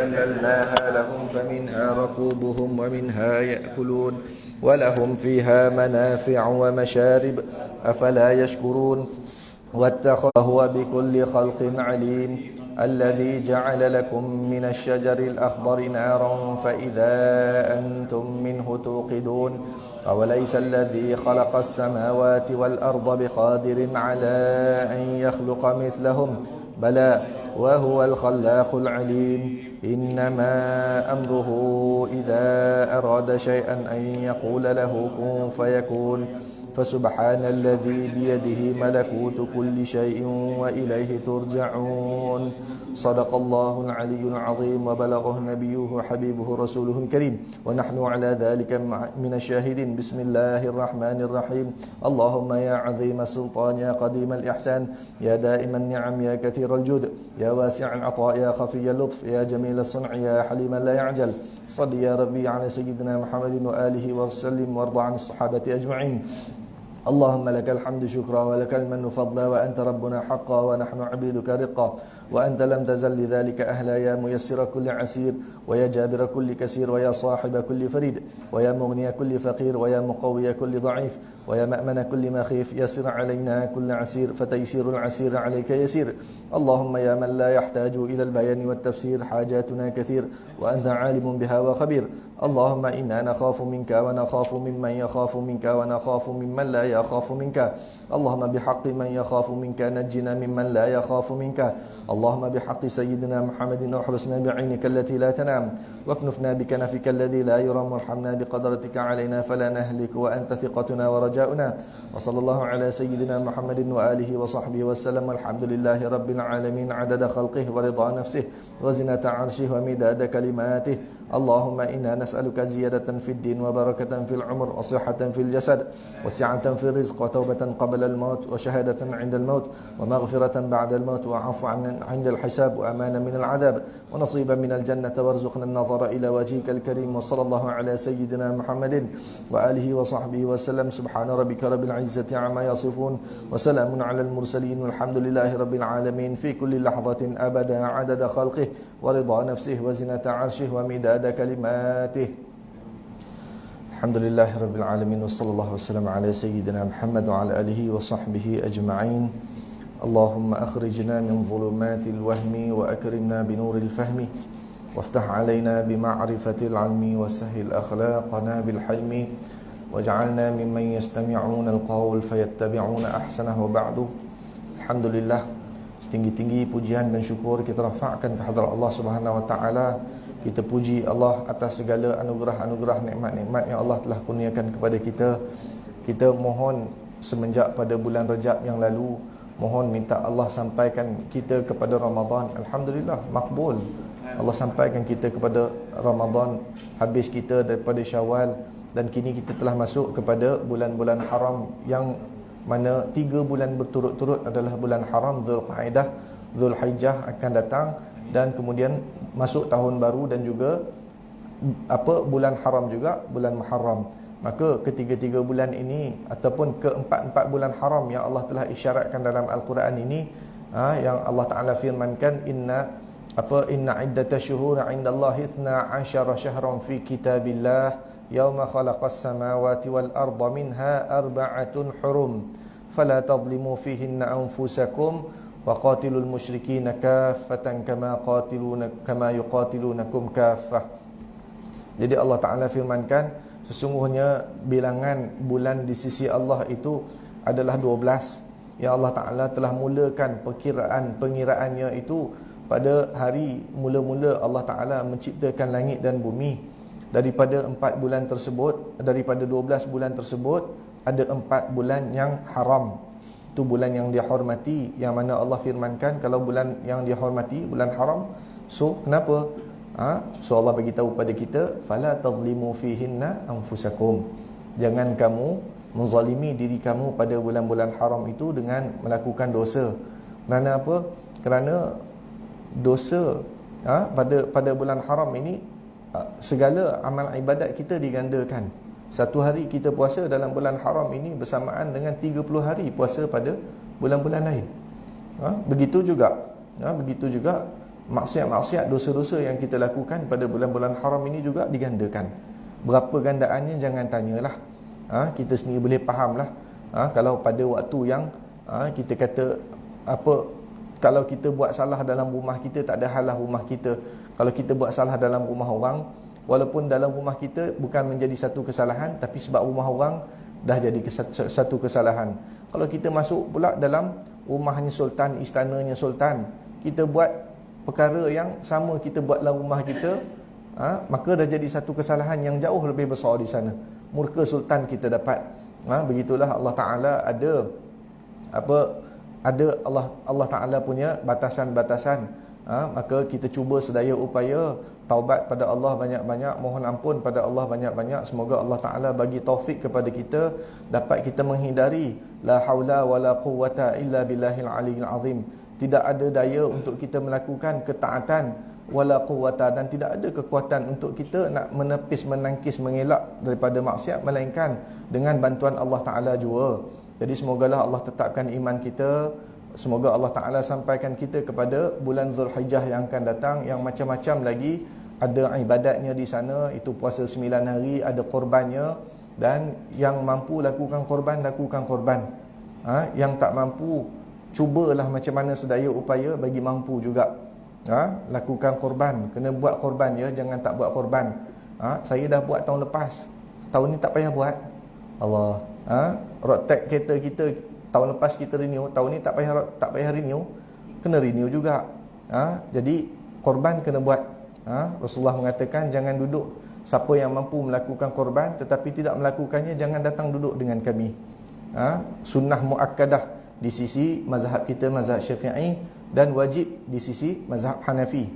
وذللناها لهم فمنها ركوبهم ومنها يأكلون ولهم فيها منافع ومشارب أفلا يشكرون واتخذ هو بكل خلق عليم الذي جعل لكم من الشجر الأخضر نارا فإذا أنتم منه توقدون أوليس الذي خلق السماوات والأرض بقادر على أن يخلق مثلهم بلى وهو الخلاق العليم إنما أمره إذا أراد شيئا أن يقول له كن فيكون فسبحان الذي بيده ملكوت كل شيء وإليه ترجعون صدق الله العلي العظيم وبلغه نبيه حبيبه رسوله الكريم ونحن على ذلك من الشاهدين بسم الله الرحمن الرحيم اللهم يا عظيم السلطان يا قديم الإحسان يا دائم النعم يا كثير الجود يا واسع العطاء يا خفي اللطف يا جميل الصنع يا حليما لا يعجل صل يا ربي على سيدنا محمد وآله وسلم وارض عن الصحابة أجمعين اللهم لك الحمد شكرا ولك المن فضلا وأنت ربنا حقا ونحن عبيدك رقا وأنت لم تزل لذلك أهلا يا ميسر كل عسير ويا جابر كل كسير ويا صاحب كل فريد ويا مغني كل فقير ويا مقوي كل ضعيف ويا مأمن كل مخيف يسر علينا كل عسير فتيسير العسير عليك يسير اللهم يا من لا يحتاج إلى البيان والتفسير حاجاتنا كثير وأنت عالم بها وخبير اللهم إنا نخاف منك ونخاف ممن يخاف منك ونخاف ممن لا يخاف منك اللهم بحق من يخاف منك نجنا ممن لا يخاف منك اللهم بحق سيدنا محمد احرسنا بعينك التي لا تنام واكنفنا بكنفك الذي لا يرام وارحمنا بقدرتك علينا فلا نهلك وأنت ثقتنا ورجاؤنا وصلى الله على سيدنا محمد وآله وصحبه وسلم والحمد لله رب العالمين عدد خلقه ورضا نفسه وزنة عرشه ومداد كلماته اللهم إنا نسألك زيادة في الدين وبركة في العمر وصحة في الجسد وسعة في الرزق وتوبة قبل الموت وشهادة عند الموت ومغفرة بعد الموت وعفو عند الحساب وأمانا من العذاب ونصيبا من الجنة وارزقنا النظر إلى وجهك الكريم وصلى الله على سيدنا محمد وآله وصحبه وسلم سبحان ربك رب العزة عما يصفون وسلام على المرسلين والحمد لله رب العالمين في كل لحظة أبدا عدد خلقه ورضا نفسه وزنة عرشه ومداد كلماته الحمد لله رب العالمين وصلى الله وسلم على سيدنا محمد وعلى آله وصحبه أجمعين اللهم أخرجنا من ظلمات الوهم وأكرمنا بنور الفهم وافتح علينا بمعرفة العلم وسهل أخلاقنا بالحلم واجعلنا ممن يستمعون القول فيتبعون أحسنه وبعد الحمد لله setinggi-tinggi pujian dan syukur kita rafakkan ke hadrat Allah Subhanahu wa taala. Kita puji Allah atas segala anugerah-anugerah, nikmat-nikmat yang Allah telah kurniakan kepada kita. Kita mohon semenjak pada bulan Rajab yang lalu, mohon minta Allah sampaikan kita kepada Ramadan. Alhamdulillah makbul. Allah sampaikan kita kepada Ramadan, habis kita daripada Syawal, dan kini kita telah masuk kepada bulan-bulan haram yang mana 3 bulan berturut-turut adalah bulan haram, Zulqa'dah, Zulhijjah akan datang, dan kemudian masuk tahun baru dan juga bulan haram juga, bulan Muharram. Maka ketiga-tiga bulan ini ataupun keempat-empat bulan haram yang Allah telah isyaratkan dalam Al-Quran ini, yang Allah Ta'ala firmankan, inna iddatash syuhuri 'indallahi 12 syahran fi kitabillah yauma khalaqas samawati wal arda minha arba'atun hurum fala tadhlimu fihinna anfusakum wa qatilul musyrikina kaffatan kama yuqatilunakum kaffah. Jadi Allah Ta'ala firmankan, sesungguhnya bilangan bulan di sisi Allah itu adalah 12. Ya Allah Ta'ala telah mulakan pengiraannya itu pada hari mula-mula Allah Ta'ala menciptakan langit dan bumi. Daripada 4 bulan tersebut, daripada 12 bulan tersebut, ada 4 bulan yang haram. Itu bulan yang dihormati, yang mana Allah firmankan kalau bulan yang dihormati, bulan haram, so kenapa? So Allah bagi tahu pada kita, fala tadhlimu fihinna anfusakum. Jangan kamu menzalimi diri kamu pada bulan-bulan haram itu dengan melakukan dosa. Kerana apa? Kerana dosa pada bulan haram ini, segala amal ibadat kita digandakan. Satu hari kita puasa dalam bulan haram ini bersamaan dengan 30 hari puasa pada bulan-bulan lain. Begitu juga maksiat-maksiat, dosa-dosa yang kita lakukan pada bulan-bulan haram ini juga digandakan. Berapa gandaannya jangan tanyalah. Kita sendiri boleh fahamlah. Kalau pada waktu yang kita kata apa, kalau kita buat salah dalam rumah kita, tak ada halah rumah kita. Kalau kita buat salah dalam rumah orang, walaupun dalam rumah kita bukan menjadi satu kesalahan, tapi sebab rumah orang dah jadi satu kesalahan. Kalau kita masuk pula dalam rumahnya sultan, istananya sultan, kita buat perkara yang sama kita buat dalam rumah kita, maka dah jadi satu kesalahan yang jauh lebih besar di sana. Murka sultan kita dapat. Begitulah Allah Ta'ala ada Allah Ta'ala punya batasan-batasan. Maka kita cuba sedaya upaya taubat pada Allah banyak-banyak, mohon ampun pada Allah banyak-banyak. Semoga Allah Ta'ala bagi taufik kepada kita, dapat kita menghindari la haula wala quwwata illa billahil aliyyil azim. Tidak ada daya untuk kita melakukan ketaatan, wala quwwata, dan tidak ada kekuatan untuk kita nak menepis, menangkis, mengelak daripada maksiat, melainkan dengan bantuan Allah Ta'ala jua. Jadi semogalah Allah tetapkan iman kita. Semoga Allah Ta'ala sampaikan kita kepada bulan Zulhijjah yang akan datang, yang macam-macam lagi ada ibadatnya di sana. Itu puasa 9 hari, ada korbannya. Dan yang mampu lakukan korban, lakukan korban. Yang tak mampu, cubalah macam mana sedaya upaya bagi mampu juga. Lakukan korban. Kena buat korban ya, jangan tak buat korban. Saya dah buat tahun lepas, tahun ni tak payah buat. Allah. Road tax kereta kita tahun lepas kita renew, tahun ni tak payah renew, kena renew juga. Jadi korban kena buat. Rasulullah mengatakan jangan duduk, siapa yang mampu melakukan korban tetapi tidak melakukannya, jangan datang duduk dengan kami. Sunnah muakkadah di sisi mazhab kita, mazhab Syafi'i, dan wajib di sisi mazhab Hanafi.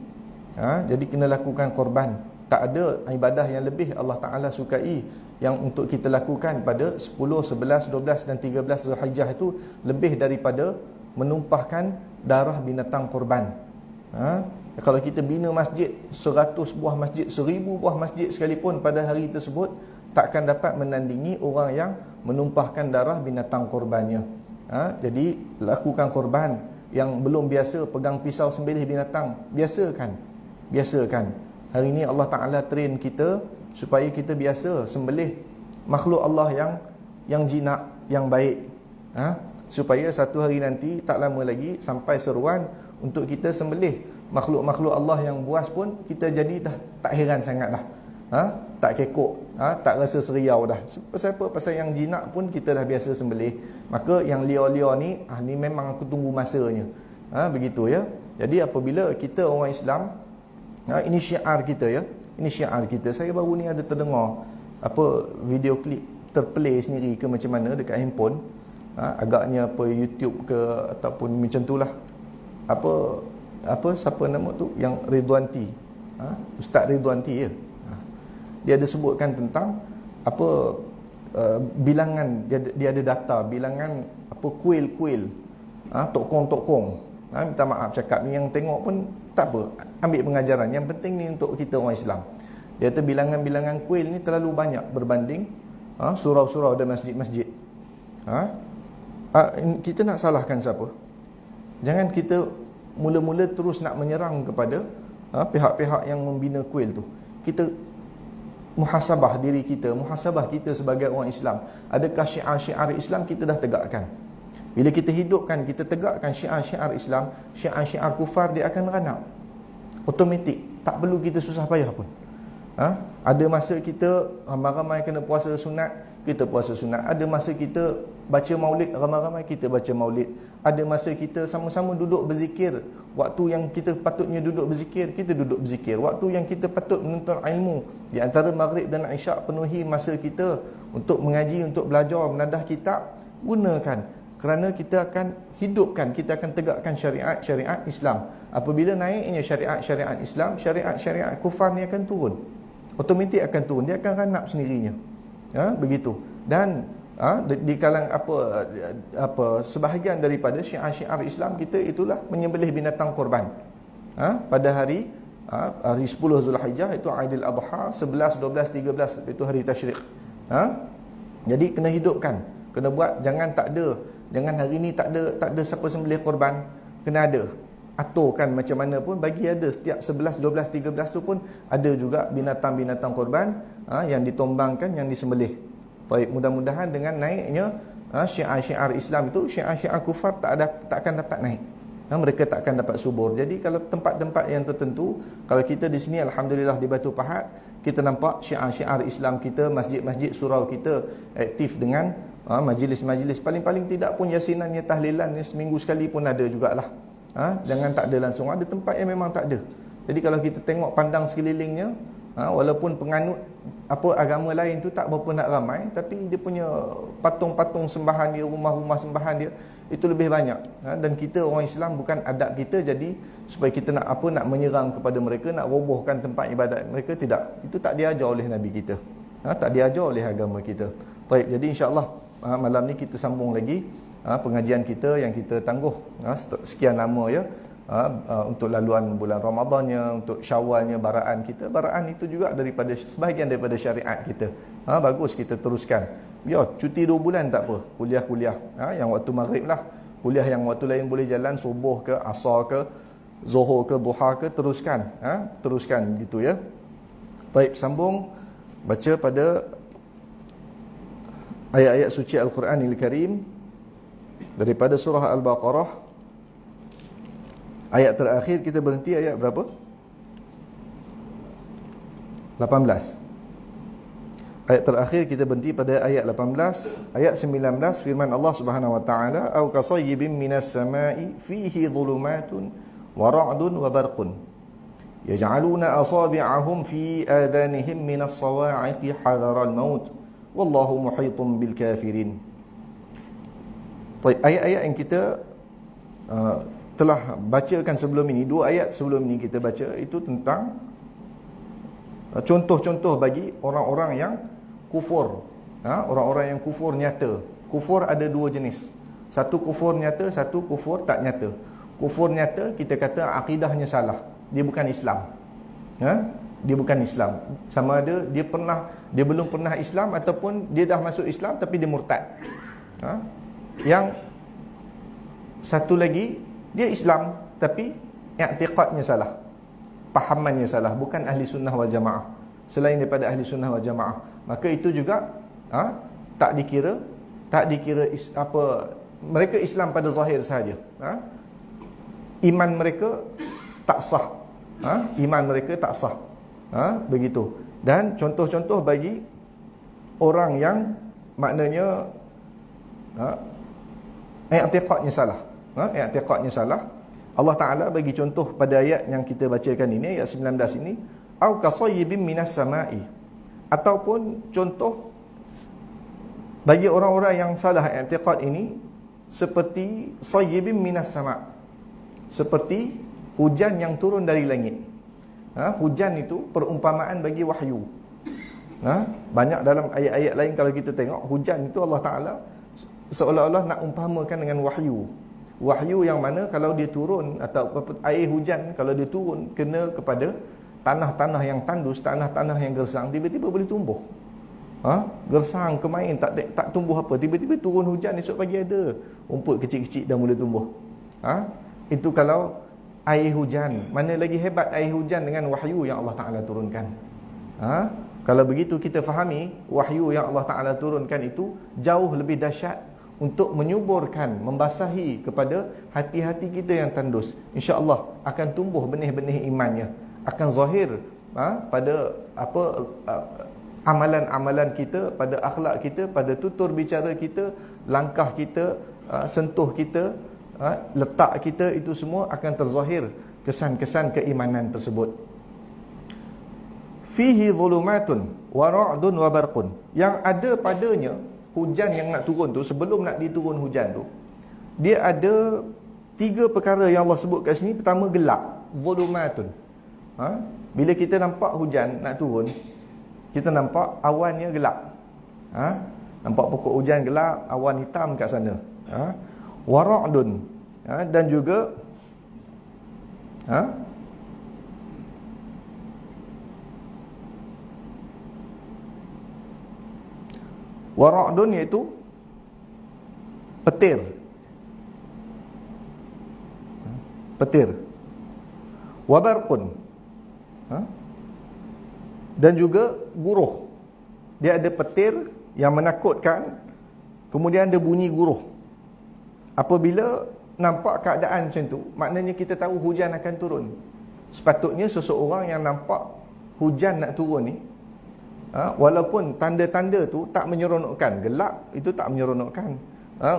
Jadi kena lakukan korban. Tak ada ibadah yang lebih Allah Ta'ala sukai yang untuk kita lakukan pada 10, 11, 12 dan 13 Zulhijjah itu lebih daripada menumpahkan darah binatang korban. Kalau kita bina masjid 100 buah masjid, 1000 buah masjid sekalipun pada hari tersebut, takkan dapat menandingi orang yang menumpahkan darah binatang korbannya. Jadi lakukan korban. Yang belum biasa pegang pisau sembelih binatang, biasakan. Hari ini Allah Ta'ala train kita supaya kita biasa sembelih makhluk Allah yang jinak, yang baik. Supaya satu hari nanti tak lama lagi sampai seruan untuk kita sembelih makhluk-makhluk Allah yang buas pun, kita jadi dah tak heran sangat dah. Tak kekok, tak rasa seriau dah. Pasal apa? Pasal yang jinak pun kita dah biasa sembelih. Maka yang liar-liar ni, ni memang aku tunggu masanya. Begitu ya. Jadi apabila kita orang Islam, ini syiar kita ya. Ini syiar kita. Saya baru ni ada terdengar video klip terplay sendiri ke macam mana dekat handphone. Agaknya YouTube ke ataupun macam itulah. Siapa nama tu yang Ridwanti. Ustaz Ridwanti ya. Dia ada sebutkan tentang bilangan, dia ada data bilangan kuil-kuil, tokong-tokong. Minta maaf cakap ni, yang tengok pun tak apa, ambil pengajaran. Yang penting ni untuk kita orang Islam. Dia kata bilangan-bilangan kuil ni terlalu banyak berbanding surau-surau dan masjid-masjid. Kita nak salahkan siapa? Jangan kita mula-mula terus nak menyerang kepada pihak-pihak yang membina kuil tu. Kita muhasabah diri kita, muhasabah kita sebagai orang Islam. Adakah syiar-syiar Islam kita dah tegakkan? Bila kita hidupkan, kita tegakkan syiar-syiar Islam, syiar-syiar kufar dia akan ranap. Automatik, tak perlu kita susah payah pun. Ada masa kita ramai-ramai kena puasa sunat, kita puasa sunat. Ada masa kita baca maulid, ramai-ramai kita baca maulid. Ada masa kita sama-sama duduk berzikir. Waktu yang kita patutnya duduk berzikir, kita duduk berzikir. Waktu yang kita patut menuntut ilmu, di antara maghrib dan isyak, penuhi masa kita untuk mengaji, untuk belajar, menadah kitab, gunakan. Kerana kita akan hidupkan, kita akan tegakkan syariat-syariat Islam. Apabila naiknya syariat-syariat Islam, syariat-syariat kufar ni akan turun. Otomatik akan turun, dia akan ranap sendirinya. Begitu. Dan di kalangan sebahagian daripada syiar-syiar Islam kita itulah menyembelih binatang korban. Pada hari 10 Zulhijjah itu Aidil Adha, 11, 12, 13 itu hari tasyrik. Jadi kena hidupkan, kena buat. Jangan tak ada, jangan hari ni tak ada siapa sembelih korban, kena ada. aturkan macam mana pun, bagi ada setiap 11, 12, 13 tu pun ada juga binatang-binatang korban yang ditombangkan, yang disembelih. Baik, mudah-mudahan dengan naiknya syiar-syiar Islam itu, syiar-syiar kufar tak akan dapat naik. Mereka tak akan dapat subur. Jadi kalau tempat-tempat yang tertentu, kalau kita di sini alhamdulillah di Batu Pahat, kita nampak syiar-syiar Islam kita, masjid-masjid surau kita aktif dengan majlis-majlis. Paling-paling tidak pun yasinannya, tahlilannya seminggu sekali pun ada jugalah. Jangan tak ada langsung. Ada tempat yang memang tak ada. Jadi kalau kita tengok pandang sekelilingnya, walaupun penganut agama lain tu tak berapa nak ramai, tapi dia punya patung-patung sembahan dia, rumah-rumah sembahan dia itu lebih banyak. Dan kita orang Islam, bukan adab kita jadi supaya kita nak menyerang kepada mereka, nak robohkan tempat ibadat mereka. Tidak. Itu tak diajar oleh Nabi kita. Tak diajar oleh agama kita. Baik, jadi insya-Allah malam ni kita sambung lagi pengajian kita yang kita tangguh sekian lama ya, untuk laluan bulan Ramadannya, untuk Syawalnya, baraan kita. Baraan itu juga sebahagian daripada syariat kita. Bagus kita teruskan. Ya, cuti 2 bulan tak apa. Kuliah-kuliah yang waktu maghrib lah. Kuliah yang waktu lain boleh jalan, subuh ke, asar ke, zuhur ke, duha ke, teruskan. Teruskan gitu ya. Baik, sambung baca pada ayat-ayat suci Al-Quranil Karim daripada surah Al-Baqarah. Ayat terakhir kita berhenti ayat berapa? 18. Ayat terakhir kita berhenti pada ayat 18. Ayat 19, firman Allah Subhanahu wa taala, "Au kasayyibin minas samai fihi dhulumatun wa ra'dun wa barqun yaj'aluna asabi'ahum fi adhanihim minas sawa'iqi hadaral maut wallahu muhitun bil kafirin." Ayat-ayat yang kita telah bacakan sebelum ini, 2 ayat sebelum ini kita baca, itu tentang contoh-contoh bagi orang-orang yang kufur. Orang-orang yang kufur nyata. Kufur ada 2 jenis. Satu kufur nyata, satu kufur tak nyata. Kufur nyata kita kata akidahnya salah, dia bukan Islam. Dia bukan Islam. Sama ada dia belum pernah Islam, ataupun dia dah masuk Islam tapi dia murtad. Yang satu lagi, dia Islam tapi i'tiqadnya salah, pahamannya salah, bukan ahli sunnah wal jamaah. Selain daripada ahli sunnah wal jamaah, maka itu juga tak dikira mereka Islam pada zahir saja. Iman mereka tak sah. Iman mereka tak sah. Begitu. Dan contoh-contoh bagi orang yang maknanya i'tiqadnya salah. I'tiqadnya salah. Allah Ta'ala bagi contoh pada ayat yang kita bacakan ini, ayat 19 ini, au kasayyibin minas sama'i, ataupun contoh bagi orang-orang yang salah i'tiqad ini, seperti sayyibin minas sama', seperti hujan yang turun dari langit. Hujan itu perumpamaan bagi wahyu. Banyak dalam ayat-ayat lain kalau kita tengok, hujan itu Allah Ta'ala seolah-olah nak umpamakan dengan wahyu. Wahyu yang mana kalau dia turun, atau air hujan kalau dia turun kena kepada tanah-tanah yang tandus, tanah-tanah yang gersang, tiba-tiba boleh tumbuh. Gersang kemain tak tumbuh apa, tiba-tiba turun hujan, esok pagi ada rumput kecil-kecil dah mula tumbuh. Itu kalau air hujan. Mana lagi hebat air hujan dengan wahyu yang Allah Ta'ala turunkan. Kalau begitu kita fahami, wahyu yang Allah Ta'ala turunkan itu jauh lebih dahsyat untuk menyuburkan, membasahi kepada hati-hati kita yang tandus. InsyaAllah akan tumbuh benih-benih imannya, akan zahir pada amalan-amalan kita, pada akhlak kita, pada tutur bicara kita, langkah kita, sentuh kita, letak kita, itu semua akan terzahir kesan-kesan keimanan tersebut. Fihi dhulumatun wa ra'dun wa barqun, yang ada padanya hujan yang nak turun tu, sebelum nak diturun hujan tu, dia ada 3 perkara yang Allah sebut kat sini. Pertama, gelap, dhulumatun. Bila kita nampak hujan nak turun, kita nampak awannya gelap. Nampak pokok hujan gelap, awan hitam kat sana. Wa ra'dun, dan juga wa ra'dun, iaitu petir. Petir. wa barqun, dan juga guruh. Dia ada petir yang menakutkan, kemudian ada bunyi guruh. Apabila nampak keadaan macam tu, maknanya kita tahu hujan akan turun. Sepatutnya seseorang yang nampak hujan nak turun ni, walaupun tanda-tanda tu tak menyeronokkan, gelap itu tak menyeronokkan,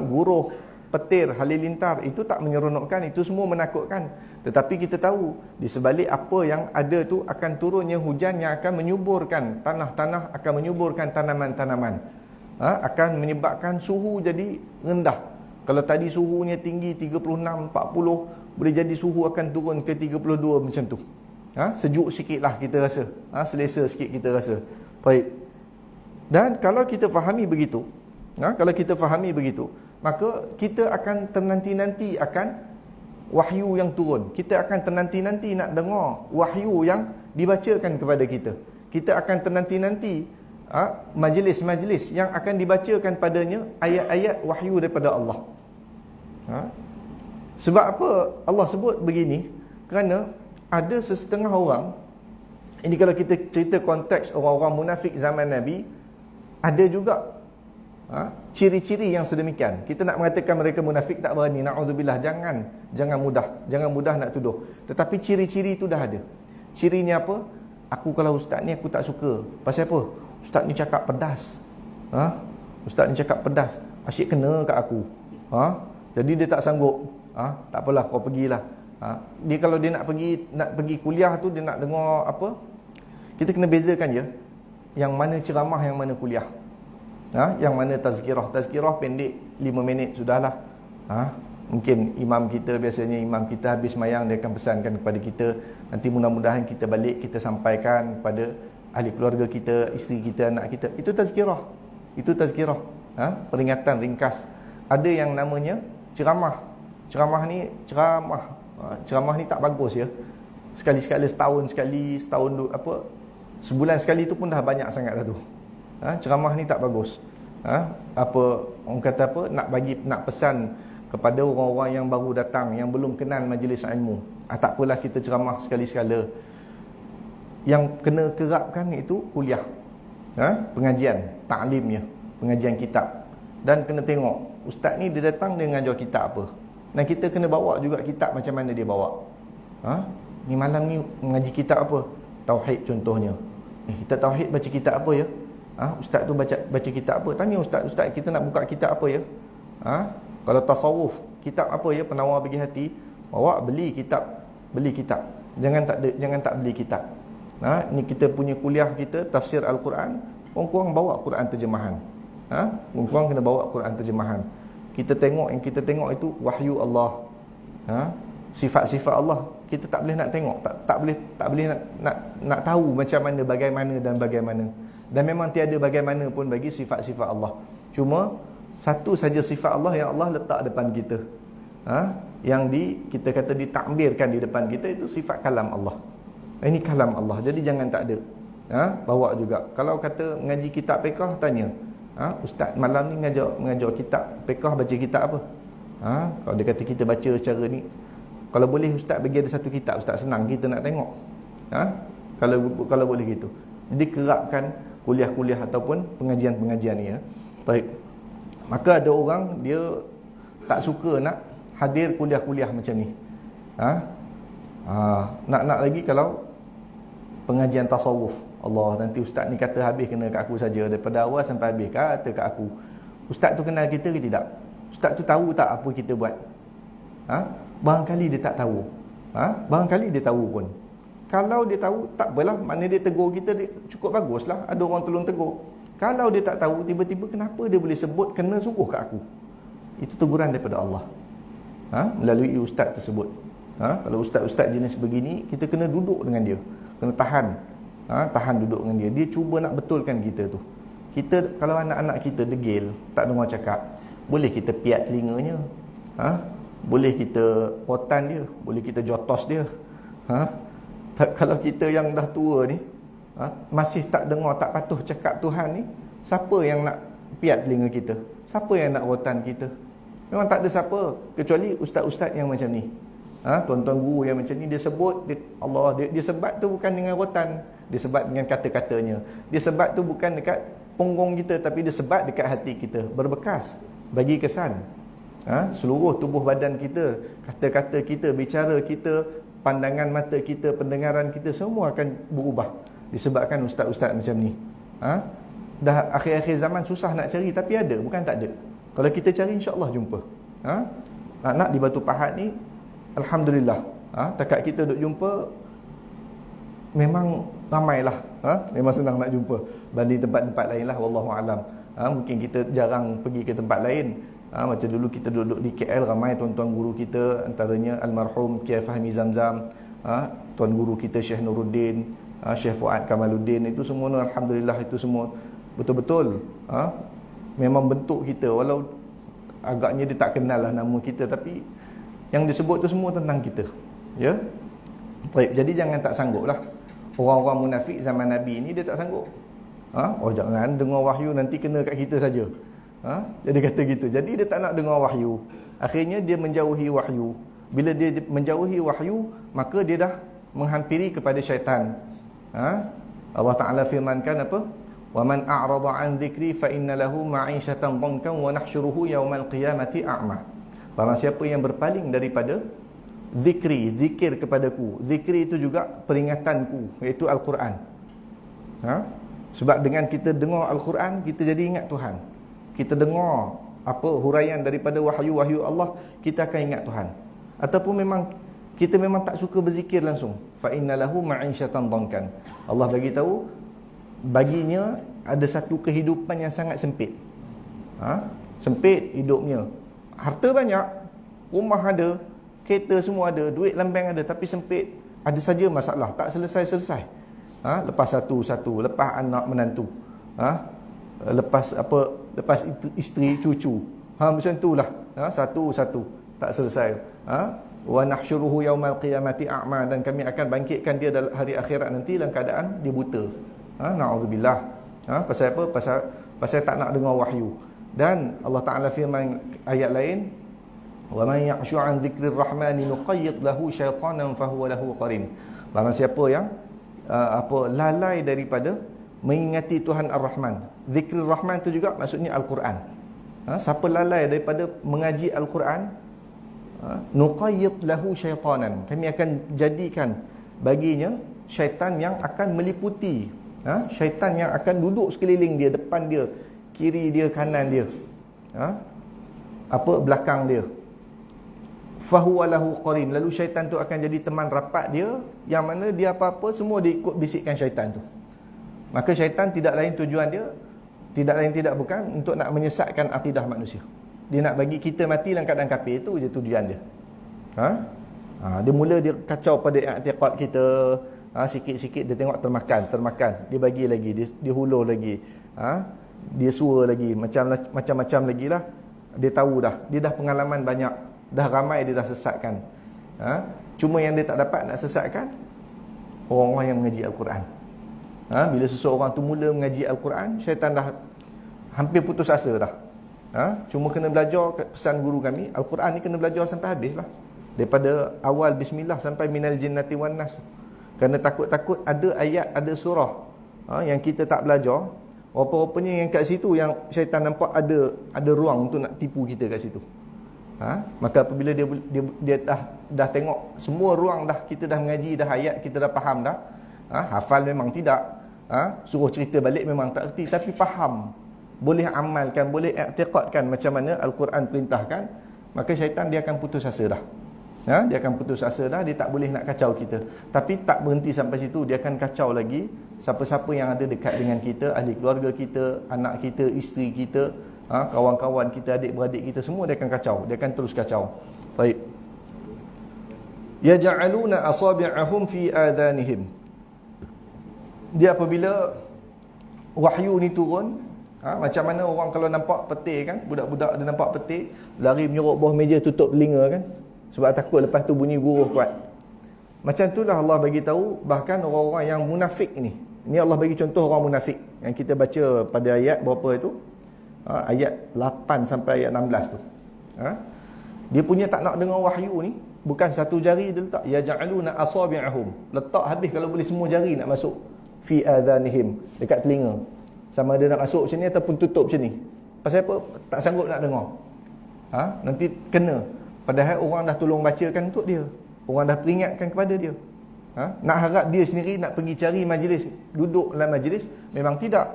guruh, petir, halilintar itu tak menyeronokkan, itu semua menakutkan. Tetapi kita tahu di sebalik apa yang ada tu akan turunnya hujan yang akan menyuburkan tanah-tanah, akan menyuburkan tanaman-tanaman, akan menyebabkan suhu jadi rendah. Kalau tadi suhunya tinggi 36, 40, boleh jadi suhu akan turun ke 32 macam tu. Sejuk sikit lah kita rasa, selesa sikit kita rasa. Baik. Dan kalau kita fahami begitu, maka kita akan ternanti-nanti akan wahyu yang turun. Kita akan ternanti-nanti nak dengar wahyu yang dibacakan kepada kita. Kita akan ternanti-nanti majlis-majlis yang akan dibacakan padanya ayat-ayat wahyu daripada Allah. Sebab apa Allah sebut begini? Kerana ada sesetengah orang, ini kalau kita cerita konteks orang-orang munafik zaman Nabi, ada juga ciri-ciri yang sedemikian. Kita nak mengatakan mereka munafik tak berani, na'udzubillah, jangan mudah nak tuduh. Tetapi ciri-ciri itu dah ada. Cirinya apa? Aku kalau ustaz ni aku tak suka. Pasal apa? Ustaz ni cakap pedas. Ustaz ni cakap pedas, asyik kena kat aku. Jadi dia tak sanggup. Tak apalah, kau pergilah. Dia kalau dia nak pergi kuliah tu, dia nak dengar apa? Kita kena bezakan je yang mana ceramah, yang mana kuliah. Yang mana tazkirah. Tazkirah pendek 5 minit sudahlah. Mungkin imam kita, biasanya imam kita habis mayang, dia akan pesankan kepada kita, nanti mudah-mudahan kita balik, kita sampaikan kepada ahli keluarga kita, isteri kita, anak kita. Itu tazkirah. Peringatan ringkas. Ada yang namanya ceramah. Ceramah ni tak bagus ya. Sekali-sekala, setahun sekali, sebulan sekali tu pun dah banyak sangat dah tu. Ceramah ni tak bagus. Orang kata apa, nak pesan kepada orang-orang yang baru datang, yang belum kenal majlis ilmu, tak apalah kita ceramah sekali-sekala. Yang kena kerapkan itu kuliah, pengajian, taklimnya, pengajian kitab. Dan kena tengok ustaz ni dia datang, dia mengajar kitab apa, dan kita kena bawa juga kitab macam mana dia bawa. Ni malam ni mengaji kitab apa? Tauhid contohnya. Kita tauhid baca kitab apa ya? Ustaz tu baca kitab apa? Tanya ustaz, kita nak buka kitab apa ya? Kalau tasawuf, kitab apa ya? Penawar bagi hati. Bawa beli kitab. Jangan tak beli kitab. Ni kita punya kuliah kita tafsir Al-Quran, kurang-kurang bawa Quran terjemahan. Kurang-kurang kena bawa Quran terjemahan. Kita tengok itu wahyu Allah. Sifat-sifat Allah kita tak boleh nak tengok, tak boleh nak tahu macam mana, bagaimana. Dan memang tiada bagaimana pun bagi sifat-sifat Allah. Cuma satu saja sifat Allah yang Allah letak depan kita, yang kita kata ditakbirkan di depan kita, itu sifat kalam Allah. Ini kalam Allah. Jadi jangan tak ada. Bawa juga. Kalau kata mengaji kitab fiqh, tanya, ustaz malam ni mengajar kitab fiqh, baca kitab apa? Kalau dia kata kita baca secara ni, kalau boleh ustaz bagi ada satu kitab, ustaz senang kita nak tengok. Kalau boleh gitu. Jadi kerapkan kuliah-kuliah ataupun pengajian-pengajian ni ya. Baik. Maka ada orang dia tak suka nak hadir kuliah-kuliah macam ni. Nak lagi kalau pengajian tasawuf. Allah, nanti ustaz ni kata habis kena kat aku saja, daripada awal sampai habis kata kat aku. Ustaz tu kenal kita ke tidak? Ustaz tu tahu tak apa kita buat? Barangkali dia tak tahu. Barangkali dia tahu pun. Kalau dia tahu, tak apalah, maknanya dia tegur kita, dia cukup baguslah, ada orang tolong tegur. Kalau dia tak tahu, tiba-tiba kenapa dia boleh sebut kena sungguh kat aku? Itu teguran daripada Allah, melalui ustaz tersebut. Kalau ustaz-ustaz jenis begini, kita kena duduk dengan dia, kena tahan duduk dengan dia. Dia cuba nak betulkan kita tu. Kita, kalau anak-anak kita degil, tak dengar cakap, boleh kita piat telinganya, boleh kita rotan dia, boleh kita jotos dia. Kalau kita yang dah tua ni, masih tak dengar, tak patuh cakap Tuhan ni, siapa yang nak piat telinga kita? Siapa yang nak rotan kita? Memang tak ada siapa, kecuali ustaz-ustaz yang macam ni. Tuan-tuan guru yang macam ni dia sebut dia sebat tu bukan dengan rotan, dia sebat dengan kata-katanya. Dia sebat tu bukan dekat punggung kita, tapi dia sebat dekat hati kita, berbekas, bagi kesan. Seluruh tubuh badan kita, kata-kata kita, bicara kita, pandangan mata kita, pendengaran kita, semua akan berubah disebabkan ustaz-ustaz macam ni. Dah akhir-akhir zaman susah nak cari, tapi ada, bukan tak ada. Kalau kita cari, insya-Allah jumpa. Nak di Batu Pahat ni, alhamdulillah, takat kita duk jumpa memang ramailah, memang senang nak jumpa banding tempat-tempat lain lah, wallahu alam. Mungkin kita jarang pergi ke tempat lain. Macam dulu kita duduk di KL, ramai tuan-tuan guru kita, antaranya almarhum Kiai Fahmi Zamzam, tuan guru kita Syekh Nuruddin, Syekh Fuad Kamaluddin, itu semua alhamdulillah, itu semua betul-betul memang bentuk kita, walau agaknya dia tak kenal lah nama kita, tapi yang disebut tu semua tentang kita. Ya. Baik, jadi jangan tak sanggup lah. Orang-orang munafik zaman Nabi ni dia tak sanggup. Jangan dengar wahyu nanti kena kat kita saja. Jadi kata gitu. Jadi dia tak nak dengar wahyu. Akhirnya dia menjauhi wahyu. Bila dia menjauhi wahyu, maka dia dah menghampiri kepada syaitan. Allah Ta'ala firmankan apa? Wa man a'rada 'an dhikri fa inna lahu ma'isyatan dhankan wa nahsyuruhu yaumal qiyamati a'ma. Barang siapa yang berpaling daripada zikir kepadaku. Zikri itu juga peringatanku, iaitu Al-Quran. Sebab dengan kita dengar Al-Quran, kita jadi ingat Tuhan. Kita dengar apa huraian daripada wahyu-wahyu Allah, kita akan ingat Tuhan. Ataupun kita memang tak suka berzikir langsung, fa innalahu ma'isyatan dhankan. Allah bagi tahu baginya ada satu kehidupan yang sangat sempit. Sempit hidupnya. Harta banyak, rumah ada, kereta semua ada, duit lambang ada, tapi sempit. Ada saja masalah, tak selesai-selesai. Lepas satu-satu, lepas anak menantu, lepas isteri cucu, macam itulah, satu-satu tak selesai. Wa nahsyuruhu yaumal qiyamati a'ma, dan kami akan bangkitkan dia dalam hari akhirat nanti dalam keadaan dia buta. Na'udzubillah. Pasal apa? Pasal tak nak dengar wahyu. Dan Allah Ta'ala firman ayat lain, wa man ya'shu 'an dzikrir rahmani nuqayyid lahu syaitanan fahuwa lahu qarin. Barang siapa yang lalai daripada mengingati Tuhan Ar-Rahman. Zikrir Rahman itu juga maksudnya Al-Quran. Siapa lalai daripada mengaji Al-Quran, nuqayyid lahu syaitanan, kami akan jadikan baginya syaitan yang akan meliputi, syaitan yang akan duduk sekeliling dia, depan dia, kiri dia, kanan dia, belakang dia. Fahuwa lahu qarin, lalu syaitan tu akan jadi teman rapat dia, yang mana dia apa-apa semua dia ikut bisikkan syaitan tu. Maka syaitan tidak lain tujuan dia, tidak bukan untuk nak menyesatkan akidah manusia. Dia nak bagi kita mati dalam keadaan kafir, itu je tujuan dia. Dia mula dia kacau pada i'tiqad kita, sikit-sikit dia tengok termakan, dia bagi lagi, dia hulur lagi, dia sua lagi, macam-macam lagi lah. Dia tahu dah, dia dah pengalaman banyak, dah ramai dia dah sesatkan. Cuma yang dia tak dapat nak sesatkan orang-orang yang mengaji Al-Quran. Bila seseorang tu mula mengaji Al-Quran, syaitan dah hampir putus asa dah. Cuma kena belajar, pesan guru kami, Al-Quran ni kena belajar sampai habis lah, daripada awal bismillah sampai minal jinnati wan nas. Kerana takut-takut ada ayat, ada surah yang kita tak belajar, rupa-rupanya yang kat situ yang syaitan nampak ada ruang untuk nak tipu kita kat situ. Maka apabila dia dah tengok semua ruang dah, kita dah mengaji dah ayat, kita dah faham dah, hafal memang tidak, suruh cerita balik memang tak erti, tapi faham, boleh amalkan, boleh i'tiqadkan macam mana Al-Quran perintahkan, maka syaitan dia akan putus asa dah. Dia akan putus asa dah, dia tak boleh nak kacau kita. Tapi tak berhenti sampai situ, dia akan kacau lagi siapa-siapa yang ada dekat dengan kita, ahli keluarga kita, anak kita, isteri kita, kawan-kawan kita, adik-beradik kita, semua dia akan kacau, dia akan terus kacau. Baik. Yaj'aluna asabi'ahum fi adhanihim. Dia apabila wahyu ni turun, macam mana orang kalau nampak petir kan, budak-budak dia nampak petir, lari menyerok bawah meja, tutup telinga kan, sebab takut lepas tu bunyi guruh kuat. Macam itulah Allah bagi tahu bahkan orang-orang yang munafik ni. Ini Allah bagi contoh orang munafik yang kita baca pada ayat berapa itu? Ayat 8 sampai ayat 16 tu. Dia punya tak nak dengar wahyu ni, bukan satu jari dia letak, yaj'aluna asabi'ahum, letak habis kalau boleh semua jari nak masuk fi adhanihim, dekat telinga. Sama ada nak masuk macam ni ataupun tutup macam ni. Pasal apa? Tak sanggup nak dengar. Nanti kena. Padahal orang dah tolong bacakan untuk dia. Orang dah peringatkan kepada dia. Nak harap dia sendiri nak pergi cari majlis, duduk dalam majlis, memang tidak.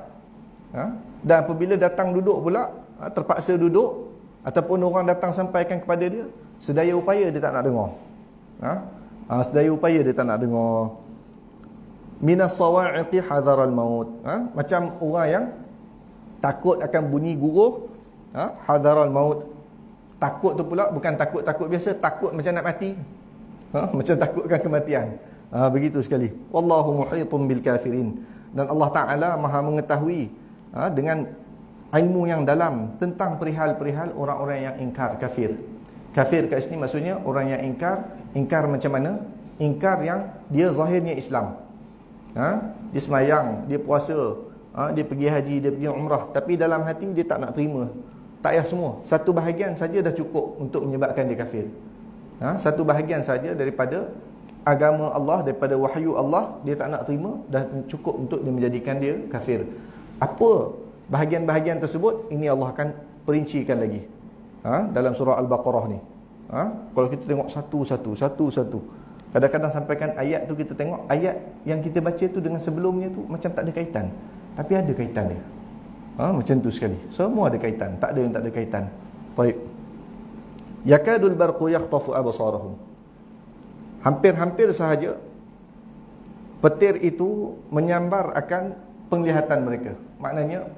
Dan apabila datang duduk pula, terpaksa duduk, ataupun orang datang sampaikan kepada dia, sedaya upaya dia tak nak dengar. Sedaya upaya dia tak nak dengar. Minas sawa'iqi hadaral maut. Macam orang yang takut akan bunyi guruh, hadaral maut. Takut tu pula bukan takut-takut biasa, takut macam nak mati. Macam takutkan kematian. Begitu sekali. Wallahu muhitun bil kafirin. Dan Allah Ta'ala Maha mengetahui dengan ilmu yang dalam tentang perihal-perihal orang-orang yang ingkar, kafir. Kafir kat sini maksudnya orang yang ingkar macam mana? Ingkar yang dia zahirnya Islam. Dia semayang, dia puasa, dia pergi haji, dia pergi umrah, tapi dalam hati dia tak nak terima. Tak payah semua. Satu bahagian saja dah cukup untuk menyebabkan dia kafir. Satu bahagian saja daripada agama Allah, daripada wahyu Allah, dia tak nak terima, dah cukup untuk dia menjadikan dia kafir. Apa bahagian-bahagian tersebut? Ini Allah akan perincikan lagi dalam surah Al-Baqarah ni. Kalau kita tengok satu-satu, kadang-kadang sampaikan ayat tu, kita tengok ayat yang kita baca tu dengan sebelumnya tu macam tak ada kaitan, tapi ada kaitan dia. Macam tu sekali. Semua ada kaitan, tak ada yang tak ada kaitan. Baik. Yakadul barqu yakhtafu absarahum. Hampir-hampir sahaja petir itu menyambar akan penglihatan mereka. Maknanya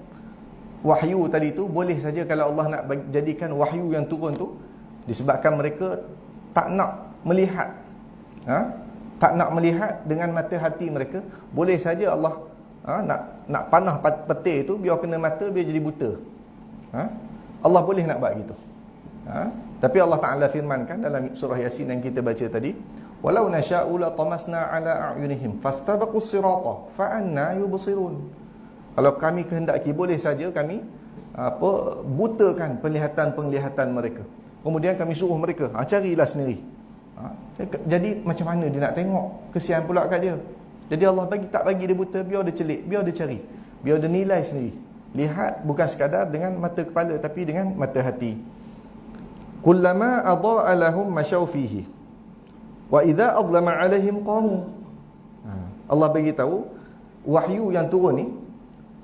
wahyu tadi tu boleh saja kalau Allah nak jadikan wahyu yang turun tu disebabkan mereka tak nak melihat, tak nak melihat dengan mata hati mereka, boleh saja Allah nak panah petir itu biar kena mata, biar jadi buta. Allah boleh nak buat gitu. Tapi Allah Ta'ala firmankan dalam surah Yasin yang kita baca tadi, walau nasha'u la tamasna ala a'yunihim fastabaqus sirata fa anna yubsirun. Kalau kami kehendaki, boleh saja kami butakan penglihatan-penglihatan mereka. Kemudian kami suruh mereka, carilah sendiri. Jadi macam mana dia nak tengok? Kesian pula kat dia. Jadi Allah tak bagi dia buta, biar dia celik, biar dia cari, biar dia nilai sendiri. Lihat bukan sekadar dengan mata kepala, tapi dengan mata hati. Kullama adha'a lahum masyaw fihi wa idza adlama alaihim qamu. Allah bagi tahu wahyu yang turun ni,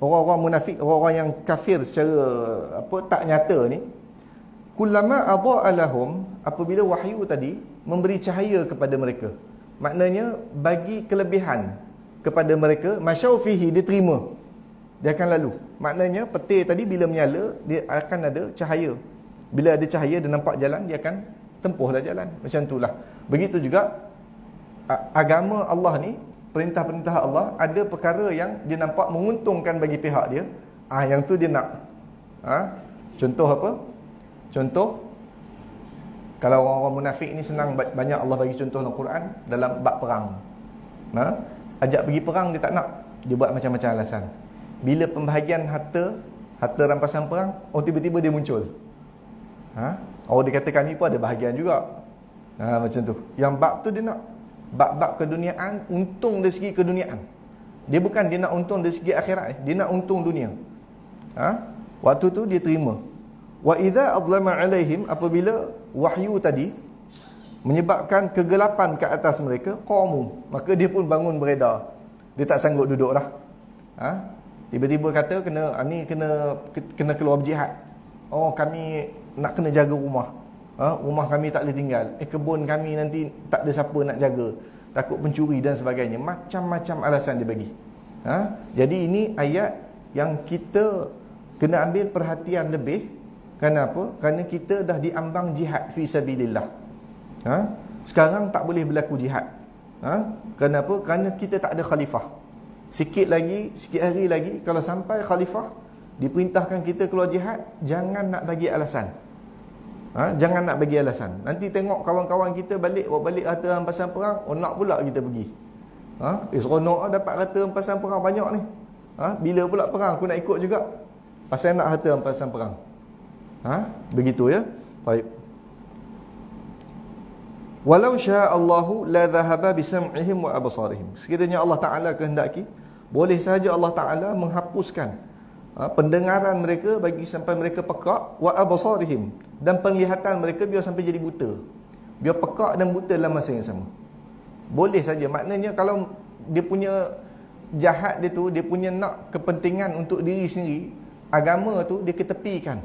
orang-orang munafik, orang-orang yang kafir secara tak nyata ni, kullama adha'a lahum, apabila wahyu tadi memberi cahaya kepada mereka, maknanya bagi kelebihan kepada mereka, masyaw fihi, dia terima, dia akan lalu. Maknanya petir tadi bila menyala, dia akan ada cahaya. Bila ada cahaya, dia nampak jalan, dia akan tempuhlah jalan. Macam itulah. Begitu juga agama Allah ni, perintah-perintah Allah, ada perkara yang dia nampak menguntungkan bagi pihak dia, yang tu dia nak. Contoh apa? Contoh, kalau orang-orang munafik ni senang, banyak Allah bagi contoh dalam Quran dalam bab perang. Ajak pergi perang, dia tak nak. Dia buat macam-macam alasan. Bila pembahagian harta rampasan perang, tiba-tiba dia muncul. Dia kata kami pun ada bahagian juga. Macam tu. Yang bab tu dia nak bab-bab keduniaan, untung dari segi keduniaan. Dia bukan dia nak untung dari segi akhirat, dia nak untung dunia. Waktu tu dia terima. Wa idza adlama alaihim, apabila wahyu tadi menyebabkan kegelapan ke atas mereka, qamu, maka dia pun bangun beredar. Dia tak sanggup duduk dah. Tiba-tiba kata kena keluar berjihad. Kami nak kena jaga rumah. Rumah kami tak boleh tinggal. Kebun kami nanti tak ada siapa nak jaga. Takut pencuri dan sebagainya. Macam-macam alasan dia bagi. Jadi ini ayat yang kita kena ambil perhatian lebih. Kenapa? Kerana kita dah diambang jihad fi sabilillah. Sekarang tak boleh berlaku jihad. Kenapa? Kerana kita tak ada khalifah. Sikit hari lagi, kalau sampai khalifah, diperintahkan kita keluar jihad, jangan nak bagi alasan. Jangan nak bagi alasan. Nanti tengok kawan-kawan kita balik harta rampasan perang, nak pula kita pergi. Seronok dapat harta rampasan perang banyak ni. Bila pula perang aku nak ikut juga. Pasal nak harta rampasan perang. Begitu ya. Baik. Walau syaa Allahu la dhahaba bisam'ihim wa absarihim. Sekiranya Allah Taala kehendaki, boleh saja Allah Taala menghapuskan pendengaran mereka bagi sampai mereka pekak, wa absarihim, dan penglihatan mereka biar sampai jadi buta. Biar pekak dan buta dalam masa yang sama. Boleh saja. Maknanya kalau dia punya jahat dia tu, dia punya nak kepentingan untuk diri sendiri, agama tu dia ketepikan.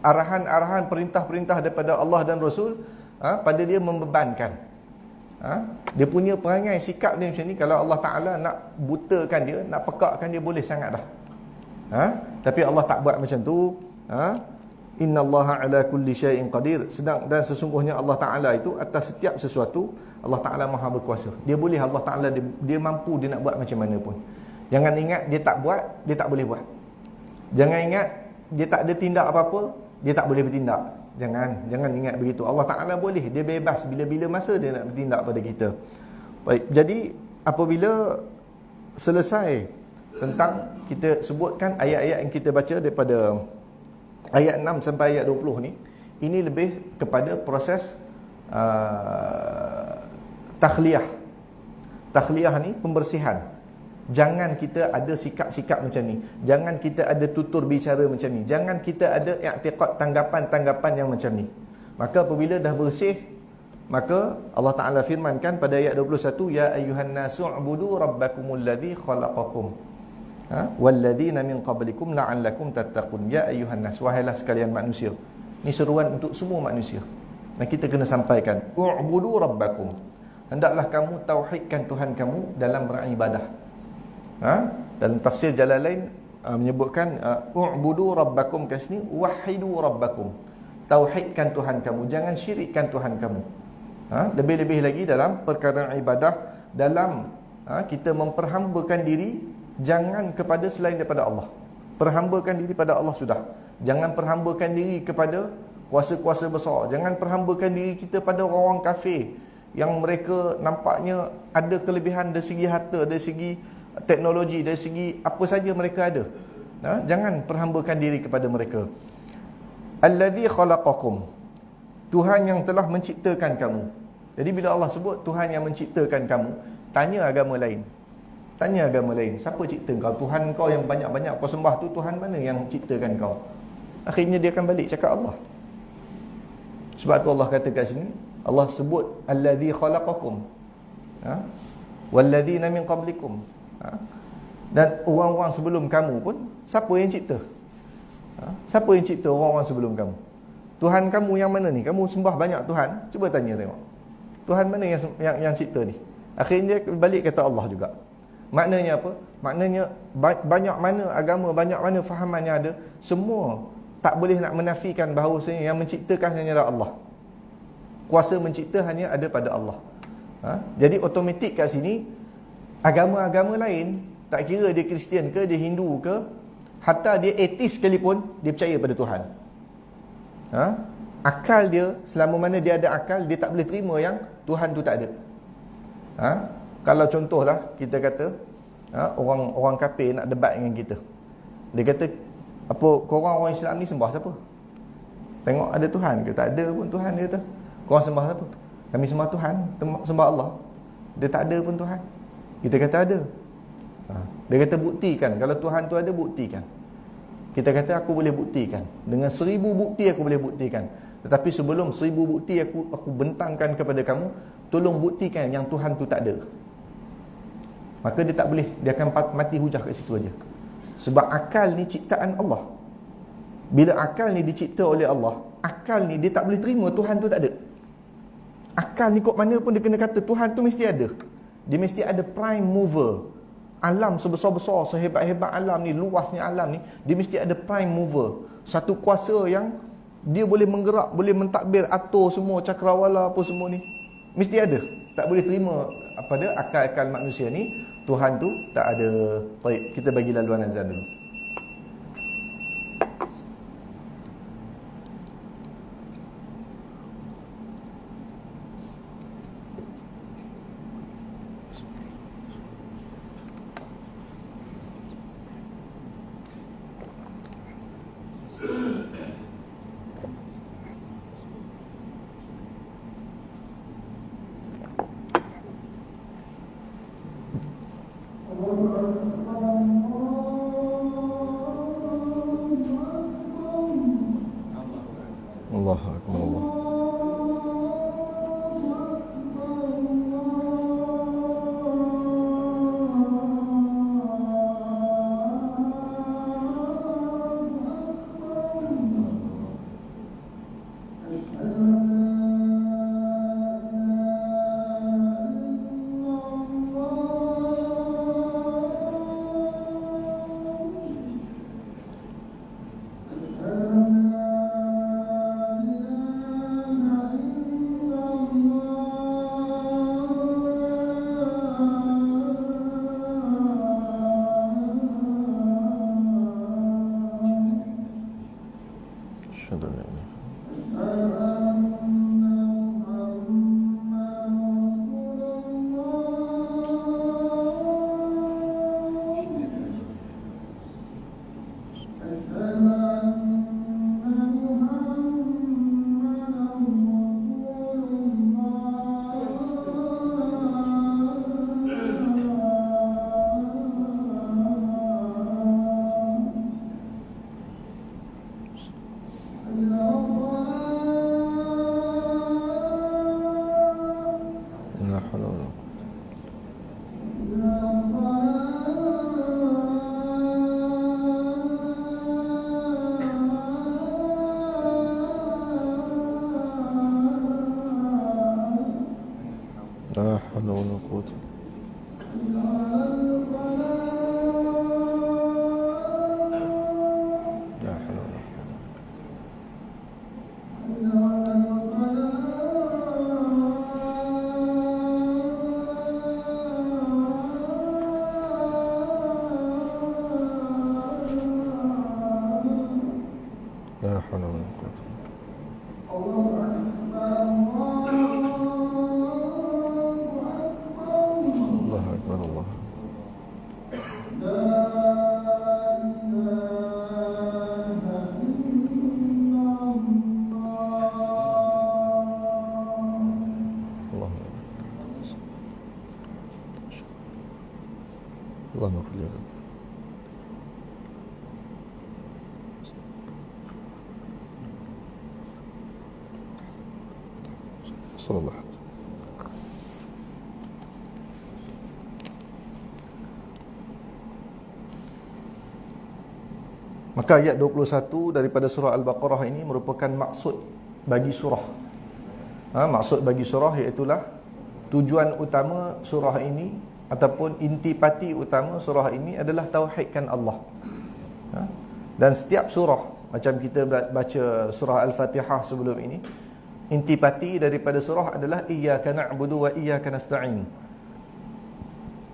Arahan-arahan, perintah-perintah daripada Allah dan Rasul pada dia membebankan. Dia punya perangai, sikap dia macam ni. Kalau Allah Ta'ala nak butakan dia, nak pekakkan dia, boleh sangat dah. Tapi Allah tak buat macam tu. Innallaha ala kulli syai'in qadir. Dan sesungguhnya Allah Ta'ala itu atas setiap sesuatu, Allah Ta'ala maha berkuasa. Dia boleh, Allah Ta'ala dia mampu, dia nak buat macam mana pun. Jangan ingat dia tak buat, dia tak boleh buat. Jangan ingat dia tak ada tindak apa-apa, dia tak boleh bertindak. Jangan ingat begitu. Allah Ta'ala boleh, dia bebas bila-bila masa dia nak bertindak pada kita. Baik, jadi apabila selesai tentang kita sebutkan ayat-ayat yang kita baca daripada ayat 6 sampai ayat 20 ni, ini lebih kepada proses takhliyah. Takhliyah ni pembersihan. Jangan kita ada sikap-sikap macam ni. Jangan kita ada tutur bicara macam ni. Jangan kita ada i'tiqad, tanggapan-tanggapan yang macam ni. Maka apabila dah bersih, maka Allah Ta'ala firmankan pada ayat 21, ya ayyuhan nasu ubudu rabbakumul ladzi khalaqakum walladzina min qablikum la'allakum tattaqun. Ya ayyuhan nas, wahailah sekalian manusia. Ini seruan untuk semua manusia. Dan kita kena sampaikan, ubudu rabbakum. Hendaklah kamu tauhidkan Tuhan kamu dalam beribadah. Dalam tafsir Jalalain menyebutkan u'budu rabbakum kat sini, wahidu rabbakum. Tauhidkan Tuhan kamu, jangan syirikkan Tuhan kamu. Lebih-lebih lagi dalam perkara ibadah, dalam kita memperhambakan diri, jangan kepada selain daripada Allah. Perhambakan diri pada Allah sudah. Jangan perhambakan diri kepada kuasa-kuasa besar. Jangan perhambakan diri kita pada orang-orang kafir yang mereka nampaknya ada kelebihan dari segi harta, dari segi teknologi, dari segi apa saja mereka ada. Jangan perhambakan diri kepada mereka. Alladzi khalaqakum, Tuhan yang telah menciptakan kamu. Jadi bila Allah sebut Tuhan yang menciptakan kamu, tanya agama lain. Tanya agama lain, siapa cipta kau? Tuhan kau yang banyak-banyak kau sembah tu, Tuhan mana yang ciptakan kau? Akhirnya dia akan balik cakap Allah. Sebab tu Allah kata kat sini, Allah sebut alladzi khalaqakum walladzina min qablikum. Dan orang-orang sebelum kamu pun, siapa yang cipta? Siapa yang cipta orang-orang sebelum kamu? Tuhan kamu yang mana ni? Kamu sembah banyak Tuhan, cuba tanya tengok. Tuhan mana yang cipta ni? Akhirnya balik kata Allah juga. Maknanya apa? Maknanya banyak mana agama, banyak mana fahaman yang ada, semua tak boleh nak menafikan bahawasanya yang menciptakan hanyalah Allah. Kuasa mencipta hanya ada pada Allah. Jadi otomatik kat sini, agama-agama lain, tak kira dia Kristian ke, dia Hindu ke, hatta dia ateis sekalipun, dia percaya pada Tuhan. Akal dia, selama mana dia ada akal, dia tak boleh terima yang Tuhan tu tak ada. Kalau contohlah kita kata orang kafir nak debat dengan kita, dia kata, apa korang orang Islam ni sembah siapa? Tengok ada Tuhan ke? Tak ada pun Tuhan. Dia kata, korang sembah siapa? Kami sembah Tuhan, sembah Allah. Dia tak ada pun Tuhan. Kita kata ada. Dia kata buktikan. Kalau Tuhan tu ada, buktikan. Kita kata aku boleh buktikan. Dengan 1000 bukti aku boleh buktikan. Tetapi sebelum 1000 bukti aku bentangkan kepada kamu, tolong buktikan yang Tuhan tu tak ada. Maka dia tak boleh. Dia akan mati hujah kat situ aja. Sebab akal ni ciptaan Allah. Bila akal ni dicipta oleh Allah, akal ni dia tak boleh terima Tuhan tu tak ada. Akal ni kok mana pun dia kena kata Tuhan tu mesti ada. Dia mesti ada prime mover. Alam sebesar-besar, sehebat-hebat alam ni, luasnya alam ni, dia mesti ada prime mover. Satu kuasa yang dia boleh menggerak, boleh mentadbir atur semua, cakrawala apa semua ni. Mesti ada. Tak boleh terima pada akal-akal manusia ni Tuhan tu tak ada. Baik, kita bagi laluan azan dulu. La haula wala quwwata. La haula wala quwwata. La haula wala quwwata. Allahu akbar, Allah. Allahumma ighfir li. Sallallahu alaihi wasallam. Maka ayat 21 daripada surah Al-Baqarah ini merupakan maksud bagi surah. Maksud bagi surah iaitulah tujuan utama surah ini ataupun intipati utama surah ini adalah tauhidkan Allah. Dan setiap surah, macam kita baca surah Al-Fatihah sebelum ini, intipati daripada surah adalah iyyaka na'budu wa iyyaka nasta'in.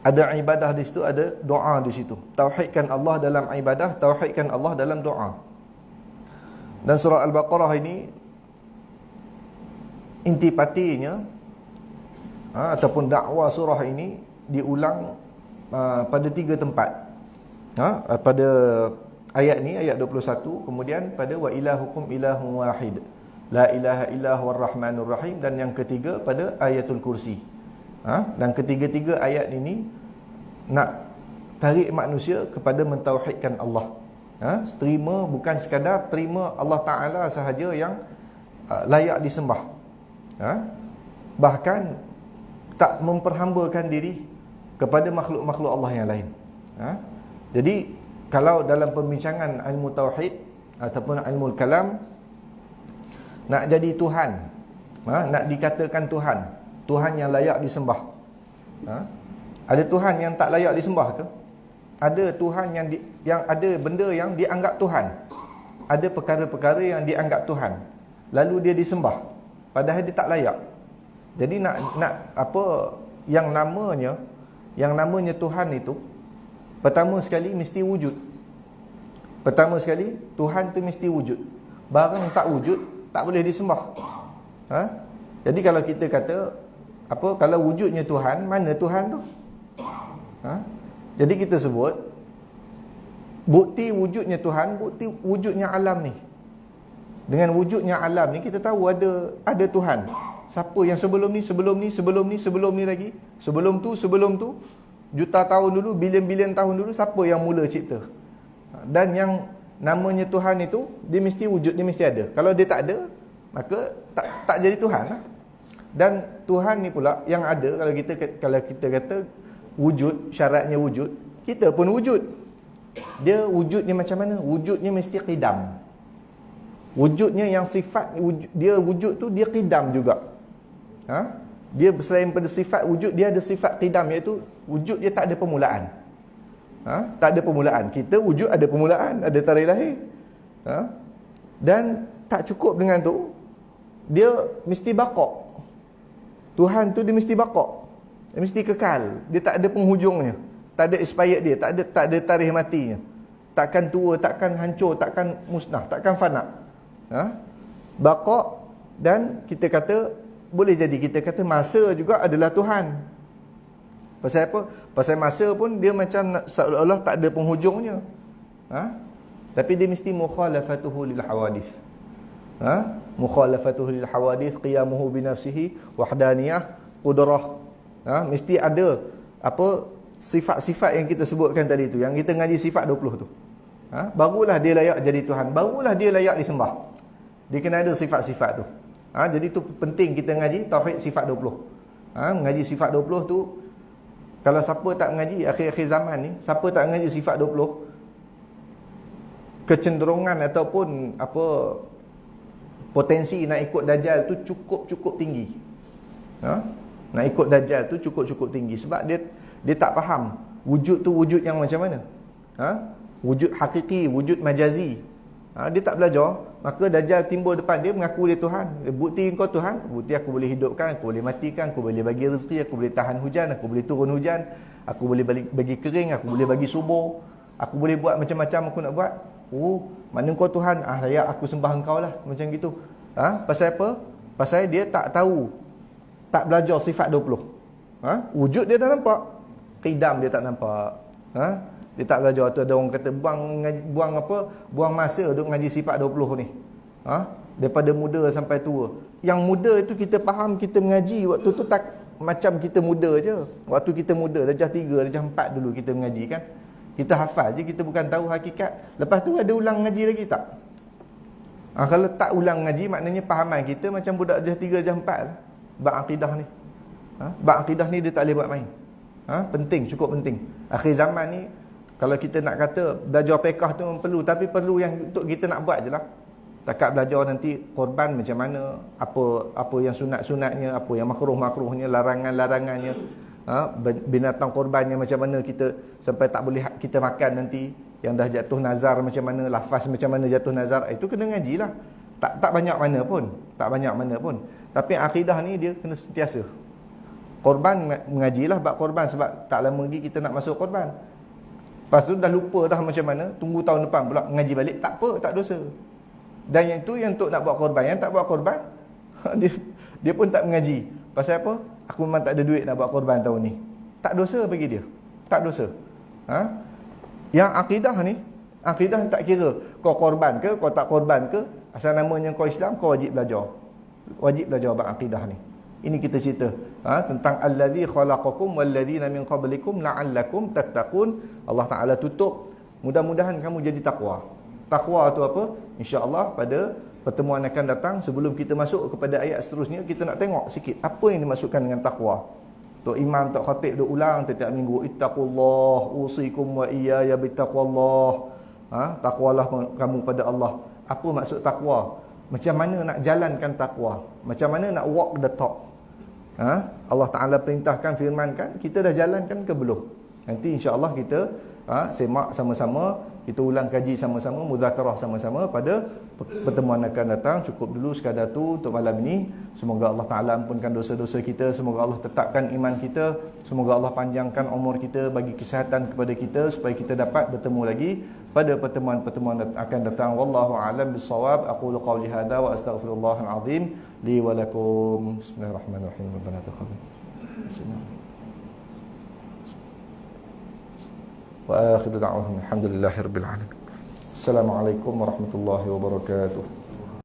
Ada ibadah di situ, ada doa di situ. Tauhidkan Allah dalam ibadah, tauhidkan Allah dalam doa. Dan surah Al-Baqarah ini intipatinya ataupun dakwah surah ini diulang pada 3 tempat. Pada ayat ni, ayat 21, kemudian pada wa ilahukum ilahun wahid, la ilaha illa huwar rahmanur rahim, dan yang ketiga pada ayatul kursi. Dan ketiga-tiga ayat ini nak tarik manusia kepada mentauhidkan Allah. Terima, bukan sekadar terima Allah Ta'ala sahaja yang layak disembah, bahkan tak memperhambakan diri kepada makhluk-makhluk Allah yang lain. Jadi kalau dalam pembincangan ilmu tauhid ataupun ilmu kalam, nak jadi Tuhan, nak dikatakan Tuhan, Tuhan yang layak disembah, ada Tuhan yang tak layak disembah ke? Ada Tuhan yang ada benda yang dianggap Tuhan, ada perkara-perkara yang dianggap Tuhan, lalu dia disembah padahal dia tak layak. Jadi nak apa yang namanya Tuhan itu, pertama sekali mesti wujud. Pertama sekali Tuhan tu mesti wujud. Barang tak wujud tak boleh disembah. Jadi kalau kita kata apa, kalau wujudnya Tuhan, mana Tuhan tu? Jadi kita sebut bukti wujudnya Tuhan, bukti wujudnya alam ni. Dengan wujudnya alam ni kita tahu ada Tuhan. Siapa yang sebelum ni lagi, sebelum tu, juta tahun dulu, bilion-bilion tahun dulu, siapa yang mula cipta? Dan yang namanya Tuhan itu, dia mesti wujud, dia mesti ada. Kalau dia tak ada, maka tak jadi Tuhan lah. Dan Tuhan ni pula yang ada, kalau kita kata wujud, syaratnya wujud, kita pun wujud. Dia wujudnya macam mana? Wujudnya mesti qidam. Wujudnya yang sifat dia wujud tu, dia qidam juga. Dia selain pada sifat wujud, dia ada sifat qidam, iaitu wujud dia tak ada permulaan. Tak ada permulaan. Kita wujud ada permulaan, ada tarikh lahir. Dan tak cukup dengan tu, dia mesti baqa'. Tuhan tu dia mesti baqa'. Dia mesti kekal. Dia tak ada penghujungnya. Tak ada expired dia, tak ada tarikh matinya. Takkan tua, takkan hancur, takkan musnah, takkan fana. Baqa'. Dan kita kata, boleh jadi kita kata masa juga adalah Tuhan. Pasal apa? Pasal masa pun dia macam seolah-olah tak ada penghujungnya. Tapi dia mesti mukhalafatuhu lil hawadith. Mukhalafatuhu lil hawadith, qiyamuhu bi nafsihi, wahdaniyah, qudrah. Mesti ada apa sifat-sifat yang kita sebutkan tadi tu, yang kita ngaji sifat 20 tu. Barulah dia layak jadi Tuhan, barulah dia layak disembah. Dia kena ada sifat-sifat tu. Jadi tu penting kita ngaji tauhid sifat 20. Ngaji sifat 20 tu, kalau siapa tak mengaji akhir-akhir zaman ni, siapa tak mengaji sifat 20, kecenderungan ataupun apa potensi nak ikut Dajjal tu cukup tinggi. Nak ikut Dajjal tu cukup-cukup tinggi. Sebab dia tak faham wujud tu wujud yang macam mana. Wujud hakiki, wujud majazi. Dia tak belajar. Maka Dajjal timbul depan dia, mengaku dia Tuhan. Bukti kau Tuhan? Bukti aku boleh hidupkan, aku boleh matikan, aku boleh bagi rezeki, aku boleh tahan hujan, aku boleh turun hujan, aku boleh bagi kering, aku boleh bagi subur, aku boleh buat macam-macam aku nak buat. Mana kau Tuhan? Ya, aku sembah engkau lah. Macam gitu. Pasal apa? Pasal dia tak tahu, tak belajar sifat 20. Wujud dia dah nampak, qidam dia tak nampak. Dia tak belajar. Tu ada orang kata buang masa duk ngaji sifat 20 ni. Daripada muda sampai tua. Yang muda itu kita faham, kita mengaji waktu tu tak macam kita muda je. Waktu kita muda darjah 3, darjah 4 dulu kita mengaji kan. Kita hafal je, kita bukan tahu hakikat. Lepas tu ada ulang ngaji lagi tak? Kalau tak ulang ngaji, maknanya fahaman kita macam budak darjah 3, darjah 4 lah. Bab akidah ni. Bab akidah ni dia tak boleh buat main. Penting, cukup penting. Akhir zaman ni, kalau kita nak kata belajar fiqh tu perlu, tapi perlu yang untuk kita nak buat je lah. Takat belajar nanti korban macam mana, apa yang sunat-sunatnya, apa yang makruh-makruhnya, larangan-larangannya, binatang korbannya macam mana kita sampai tak boleh kita makan nanti, yang dah jatuh nazar macam mana, lafaz macam mana jatuh nazar, itu kena ngaji lah. Tak banyak mana pun. Tapi akidah ni dia kena sentiasa. Korban mengajilah bab korban, sebab tak lama lagi kita nak masuk korban. Lepas tu dah lupa dah macam mana, tunggu tahun depan pula mengaji balik, tak apa, tak dosa. Dan yang tu yang untuk nak buat korban, yang tak buat korban dia pun tak mengaji. Pasal apa? Aku memang tak ada duit nak buat korban tahun ni. Tak dosa bagi dia. Tak dosa. Yang akidah ni, akidah tak kira kau korban ke, kau tak korban ke, asal namanya kau Islam, kau wajib belajar. Wajib belajar bab akidah ni. Ini kita cerita tentang allazi khalaqakum wallazina min qablikum la'allakum tattaqun. Allah Taala tutup, mudah-mudahan kamu jadi takwa. Takwa tu apa? Insya-Allah pada pertemuan akan datang, sebelum kita masuk kepada ayat seterusnya, kita nak tengok sikit apa yang dimaksudkan dengan takwa. Tok imam, tok khatib duk ulang setiap minggu, ittaqullah usikum wa iyaya bittaqwallah. Takwalah kamu pada Allah. Apa maksud takwa? Macam mana nak jalankan takwa? Macam mana nak walk the talk? Allah Ta'ala perintahkan, firmankan, kita dah jalankan ke belum? Nanti insya-Allah kita semak sama-sama, kita ulang kaji sama-sama, muzakarah sama-sama pada pertemuan akan datang. Cukup dulu sekadar tu untuk malam ini. Semoga Allah Ta'ala ampunkan dosa-dosa kita, semoga Allah tetapkan iman kita, semoga Allah panjangkan umur kita, bagi kesihatan kepada kita, supaya kita dapat bertemu lagi pada pertemuan-pertemuan akan datang. Wallahu a'lam bissawab. Aqulu qawli hadza wa astaghfirullahal azim li wa lakum. Bismillahirrahmanirrahim. Rabbana taqabbal. Wa akhiru da'wahum alhamdulillahirabbil alamin. Assalamualaikum warahmatullahi wabarakatuh.